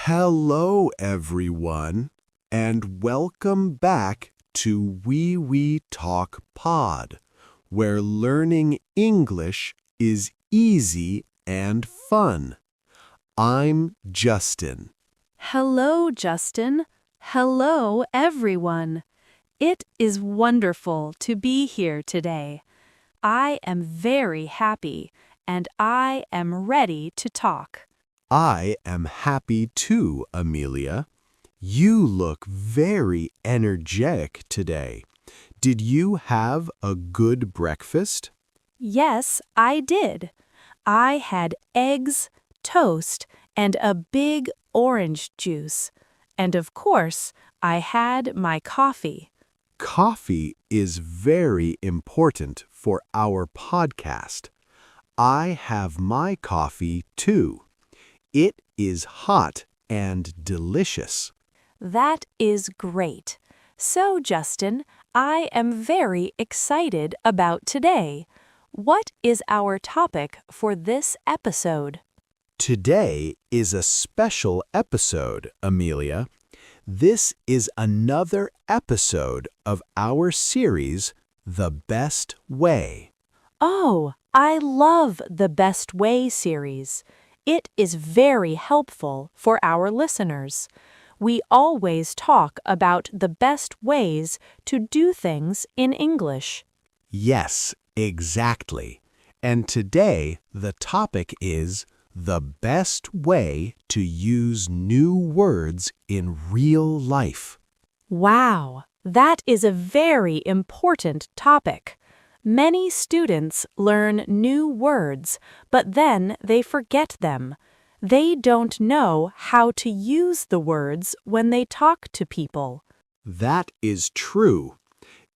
Hello, everyone, and welcome back to Wiwi Talk Pod, where learning English is easy and fun. I'm Justin. Hello, Justin. Hello, everyone. It is wonderful to be here today. I am very happy, and I am ready to talk. I am happy too, Amelia. You look very energetic today. Did you have a good breakfast? Yes, I did. I had eggs, toast, and a big orange juice. And of course, I had my coffee. Coffee is very important for our podcast. I have my coffee too. It is hot and delicious. That is great. So, Justin, I am very excited about today. What is our topic for this episode? Today is a special episode, Amelia. This is another episode of our series, The Best Way. Oh, I love the Best Way series. It is very helpful for our listeners. We always talk about the best ways to do things in English. Yes, exactly. And today the topic is the best way to use new words in real life. Wow, that is a very important topic. Many students learn new words, but then they forget them. They don't know how to use the words when they talk to people. That is true.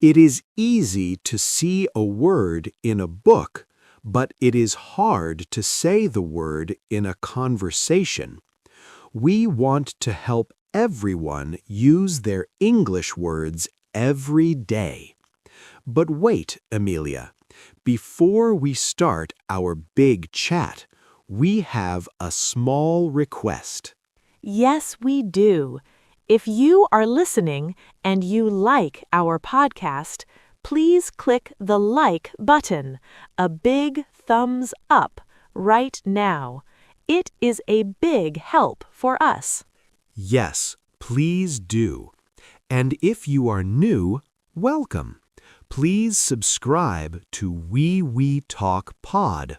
It is easy to see a word in a book, but it is hard to say the word in a conversation. We want to help everyone use their English words every day. But wait, Amelia. Before we start our big chat, we have a small request. Yes, we do. If you are listening and you like our podcast, please click the like button, a big thumbs up, right now. It is a big help for us. Yes, please do. And if you are new, welcome. Please subscribe to Wiwi Talk Pod.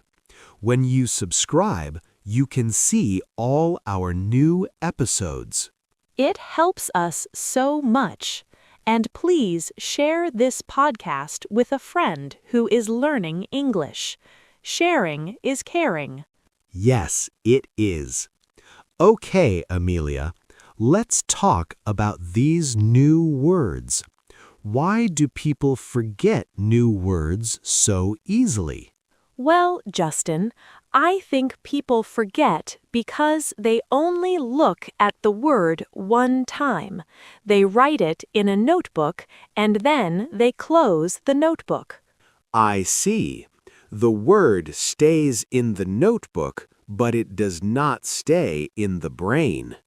When you subscribe, you can see all our new episodes. It helps us so much. And please share this podcast with a friend who is learning English. Sharing is caring. Yes, it is. Okay, Amelia, let's talk about these new words. Why do people forget new words so easily? Well, Justin, I think people forget because they only look at the word one time. They write it in a notebook and then they close the notebook. I see. The word stays in the notebook, but it does not stay in the brain.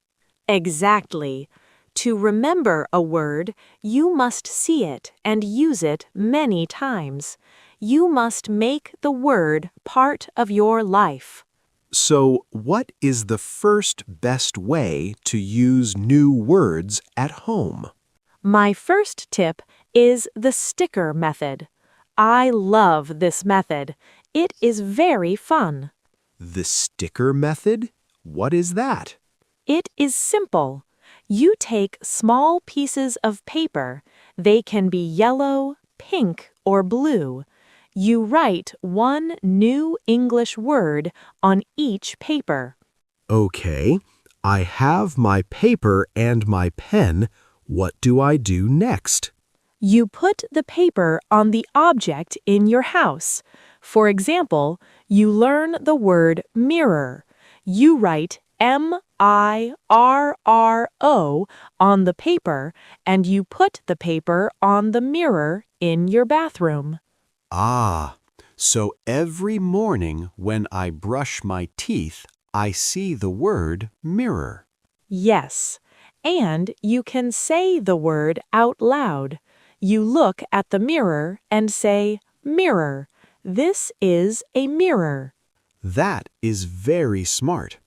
Exactly. To remember a word, you must see it and use it many times. You must make the word part of your life. So, what is the first best way to use new words at home? My first tip is the sticker method. I love this method. It is very fun. The sticker method? What is that? It is simple. You take small pieces of paper. They can be yellow, pink, or blue. You write one new English word on each paper. Okay, I have my paper and my pen. What do I do next? You put the paper on the object in your house. For example, you learn the word mirror. You write M-I-R-R-O on the paper and you put the paper on the mirror in your bathroom. Ah, so every morning when I brush my teeth, I see the word mirror. Yes. And you can say the word out loud. You look at the mirror and say, mirror. This is a mirror. That is very smart.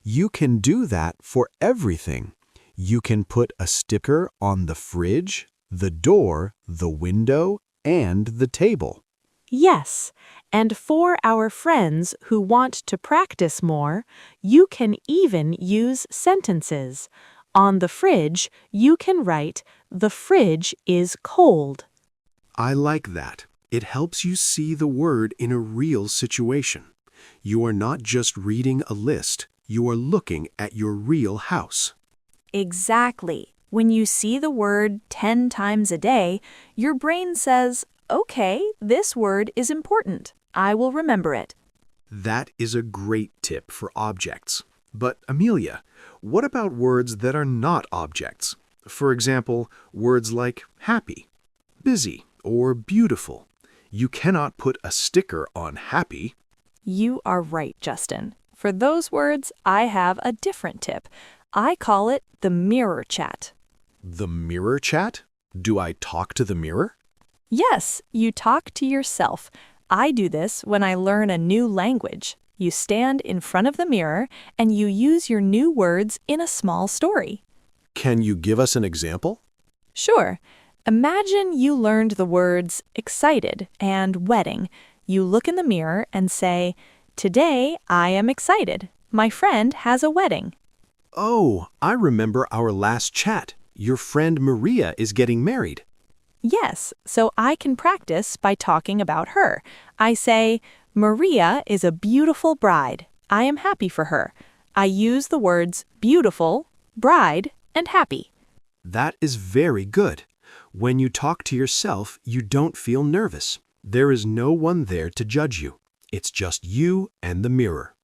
You can do that for everything. You can put a sticker on the fridge, the door, the window, and the table. Yes, and for our friends who want to practice more, you can even use sentences. On the fridge, you can write, the fridge is cold. I like that. It helps you see the word in a real situation. You are not just reading a list, you are looking at your real house. Exactly. When you see the word 10 times a day, your brain says, okay, this word is important. I will remember it. That is a great tip for objects. But Amelia, what about words that are not objects? For example, words like happy, busy, or beautiful. You cannot put a sticker on happy. You are right, Justin. For those words, I have a different tip. I call it the mirror chat. The mirror chat? Do I talk to the mirror? Yes, you talk to yourself. I do this when I learn a new language. You stand in front of the mirror and you use your new words in a small story. Can you give us an example? Sure. Imagine you learned the words excited and wedding. You look in the mirror and say, today I am excited. My friend has a wedding. Oh, I remember our last chat. Your friend Maria is getting married. Yes, so I can practice by talking about her. I say, Maria is a beautiful bride. I am happy for her. I use the words beautiful, bride, and happy. That is very good. When you talk to yourself, you don't feel nervous. There is no one there to judge you. It's just you and the mirror.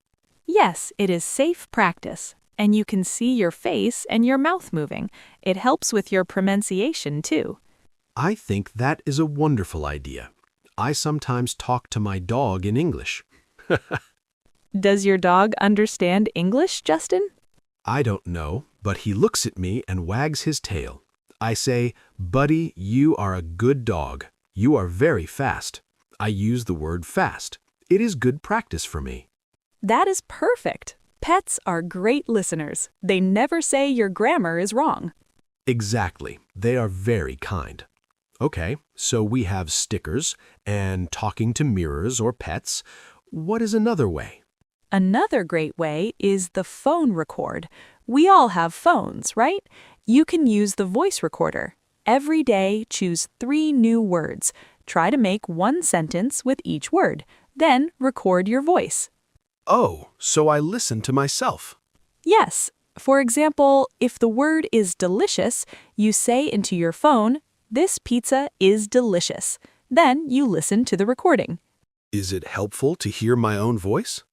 Yes, it is safe practice. And you can see your face and your mouth moving. It helps with your pronunciation, too. I think that is a wonderful idea. I sometimes talk to my dog in English. Does your dog understand English, Justin? I don't know, but he looks at me and wags his tail. I say, Buddy, you are a good dog. You are very fast. I use the word fast. It is good practice for me. That is perfect. Pets are great listeners. They never say your grammar is wrong. Exactly. They are very kind. Okay, so we have stickers and talking to mirrors or pets. What is another way? Another great way is the phone record. We all have phones, right? You can use the voice recorder. Every day, choose 3 new words. Try to make one sentence with each word. Then record your voice. Oh, so I listen to myself. Yes. For example, if the word is delicious, you say into your phone, this pizza is delicious. Then you listen to the recording. Is it helpful to hear my own voice?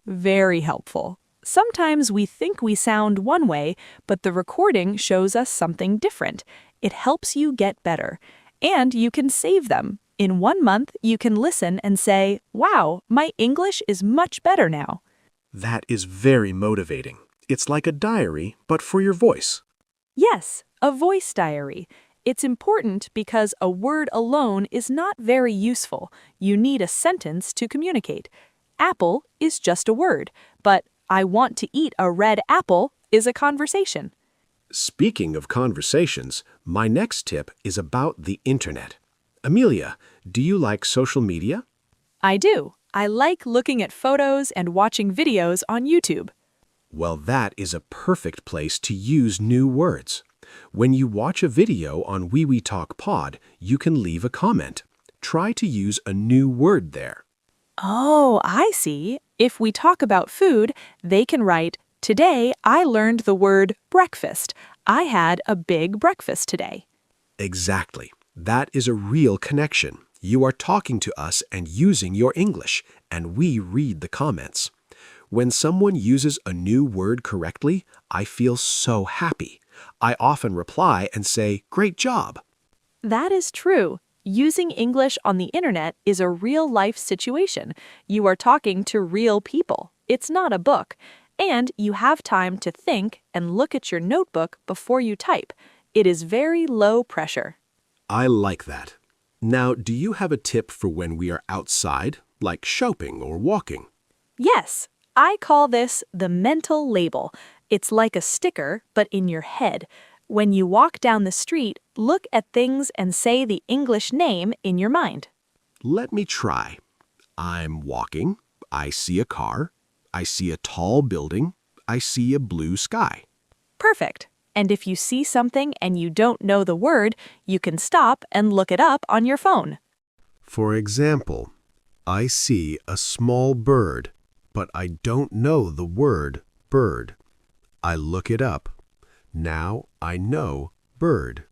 Very helpful. Sometimes we think we sound one way, but the recording shows us something different. It helps you get better. And you can save them. In 1 month, you can listen and say, wow, my English is much better now. That is very motivating. It's like a diary, but for your voice. Yes, a voice diary. It's important because a word alone is not very useful. You need a sentence to communicate. Apple is just a word, but I want to eat a red apple is a conversation. Speaking of conversations, my next tip is about the internet. Amelia, do you like social media? I do. I like looking at photos and watching videos on YouTube. Well, that is a perfect place to use new words. When you watch a video on Wiwi Talk Pod, you can leave a comment. Try to use a new word there. Oh, I see. If we talk about food, they can write, today I learned the word breakfast. I had a big breakfast today. Exactly. That is a real connection. You are talking to us and using your English, and we read the comments. When someone uses a new word correctly, I feel so happy. I often reply and say, great job. That is true. Using English on the internet is a real-life situation. You are talking to real people. It's not a book. And you have time to think and look at your notebook before you type. It is very low pressure. I like that. Now, do you have a tip for when we are outside, like shopping or walking? Yes, I call this the mental label. It's like a sticker, but in your head. When you walk down the street, look at things and say the English name in your mind. Let me try. I'm walking. I see a car. I see a tall building. I see a blue sky. Perfect. And if you see something and you don't know the word, you can stop and look it up on your phone. For example, I see a small bird, but I don't know the word bird. I look it up. Now I know bird.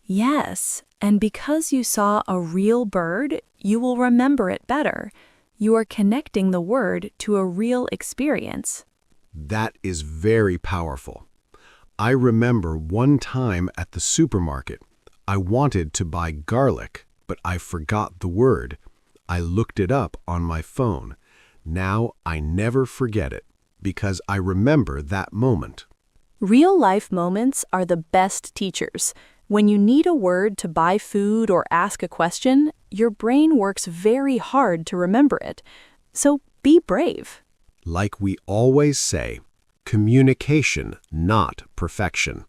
Yes, and because you saw a real bird, you will remember it better. You are connecting the word to a real experience. That is very powerful. I remember one time at the supermarket, I wanted to buy garlic, but I forgot the word. I looked it up on my phone. Now I never forget it because I remember that moment. Real-life moments are the best teachers. When you need a word to buy food or ask a question, your brain works very hard to remember it. So be brave. Like we always say, communication, not perfection.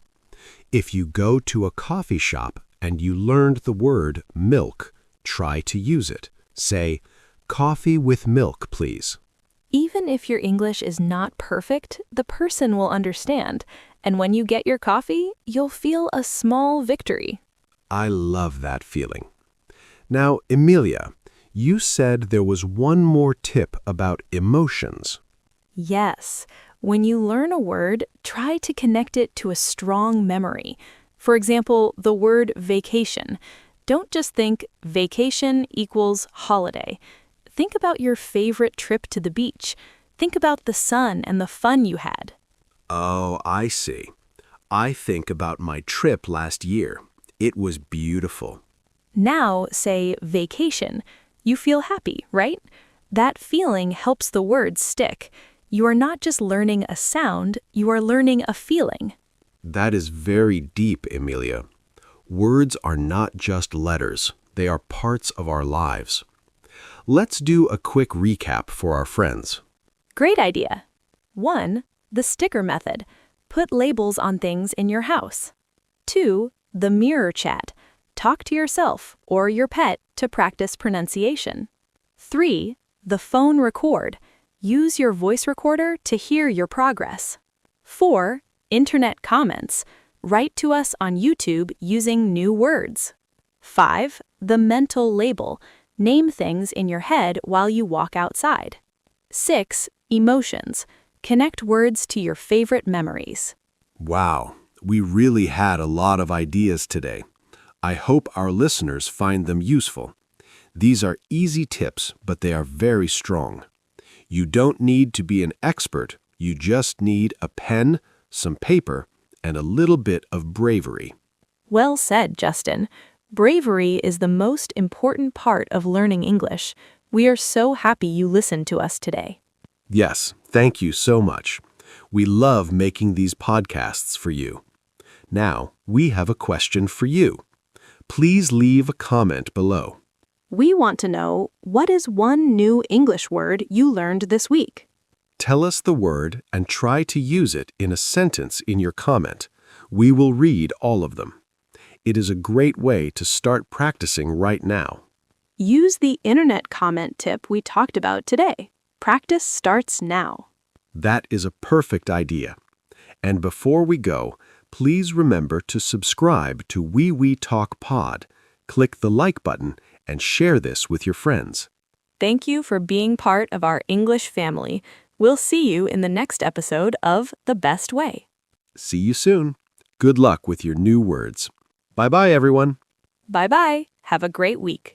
If you go to a coffee shop and you learned the word milk, try to use it. Say, "Coffee with milk, please." Even if your English is not perfect, the person will understand. And when you get your coffee, you'll feel a small victory. I love that feeling. Now, Amelia, you said there was one more tip about emotions. Yes. When you learn a word, try to connect it to a strong memory. For example, the word vacation. Don't just think vacation equals holiday. Think about your favorite trip to the beach. Think about the sun and the fun you had. Oh, I see. I think about my trip last year. It was beautiful. Now say vacation. You feel happy, right? That feeling helps the words stick. You are not just learning a sound, you are learning a feeling. That is very deep, Amelia. Words are not just letters. They are parts of our lives. Let's do a quick recap for our friends. Great idea. 1. The sticker method. Put labels on things in your house. 2. The mirror chat. Talk to yourself or your pet to practice pronunciation. 3. The phone record. Use your voice recorder to hear your progress. 4. Internet comments. Write to us on YouTube using new words. 5. The mental label. Name things in your head while you walk outside. 6. Emotions. Connect words to your favorite memories. Wow, we really had a lot of ideas today. I hope our listeners find them useful. These are easy tips, but they are very strong. You don't need to be an expert. You just need a pen, some paper, and a little bit of bravery. Well said, Justin. Bravery is the most important part of learning English. We are so happy you listened to us today. Yes, thank you so much. We love making these podcasts for you. Now, we have a question for you. Please leave a comment below. We want to know, what is one new English word you learned this week? Tell us the word and try to use it in a sentence in your comment. We will read all of them. It is a great way to start practicing right now. Use the internet comment tip we talked about today. Practice starts now. That is a perfect idea. And before we go, please remember to subscribe to Wiwi Talk Pod. Click the like button and share this with your friends. Thank you for being part of our English family. We'll see you in the next episode of The Best Way. See you soon. Good luck with your new words. Bye-bye, everyone. Bye-bye. Have a great week.